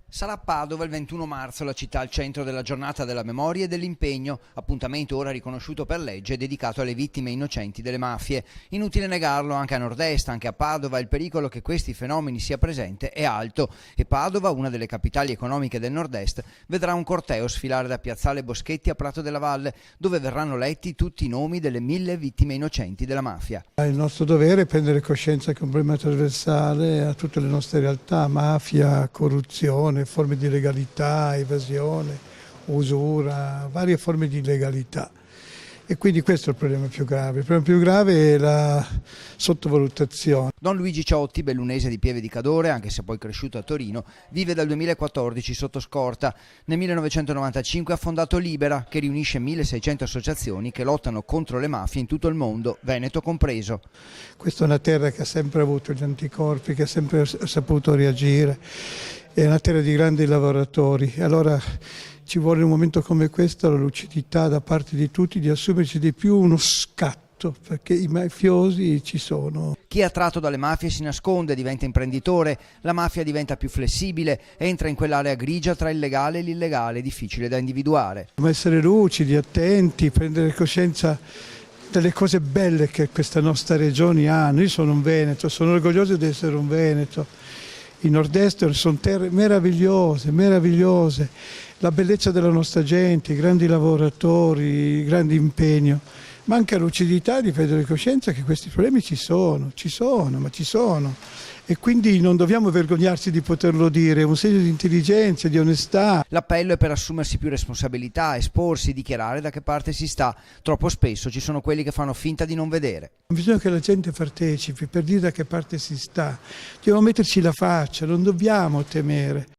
Sarà a Padova il 21 marzo, la città al centro della giornata della memoria e dell'impegno, appuntamento ora riconosciuto per legge dedicato alle vittime innocenti delle mafie. Inutile negarlo, anche a nord-est, anche a Padova, il pericolo che questi fenomeni sia presente è alto e Padova, una delle capitali economiche del nord-est, vedrà un corteo sfilare da Piazzale Boschetti a Prato della Valle, dove verranno letti tutti i nomi delle 1000 vittime innocenti della mafia. Il nostro dovere è prendere coscienza che è un problema trasversale a tutte le nostre realtà, mafia, corruzione, forme di illegalità, evasione, usura, varie forme di illegalità. E quindi questo è il problema più grave. Il problema più grave è la sottovalutazione. Don Luigi Ciotti, bellunese di Pieve di Cadore, anche se poi cresciuto a Torino, vive dal 2014 sotto scorta. Nel 1995 ha fondato Libera, che riunisce 1600 associazioni che lottano contro le mafie in tutto il mondo, Veneto compreso. Questa è una terra che ha sempre avuto gli anticorpi, che ha sempre saputo reagire, è una terra di grandi lavoratori. Allora ci vuole in un momento come questo la lucidità da parte di tutti di assumerci di più uno scatto, perché i mafiosi ci sono. Chi è attratto dalle mafie si nasconde, diventa imprenditore, la mafia diventa più flessibile, entra in quell'area grigia tra il legale e l'illegale, difficile da individuare. Ma essere lucidi, attenti, prendere coscienza delle cose belle che questa nostra regione ha. Io sono un veneto, sono orgoglioso di essere un veneto. I nord-est sono terre meravigliose, meravigliose. La bellezza della nostra gente, i grandi lavoratori, il grande impegno, ma anche la lucidità di prendere coscienza che questi problemi ci sono. E quindi non dobbiamo vergognarci di poterlo dire, è un segno di intelligenza, di onestà. L'appello è per assumersi più responsabilità, esporsi, dichiarare da che parte si sta. Troppo spesso ci sono quelli che fanno finta di non vedere. Bisogna che la gente partecipi per dire da che parte si sta. Dobbiamo metterci la faccia, non dobbiamo temere.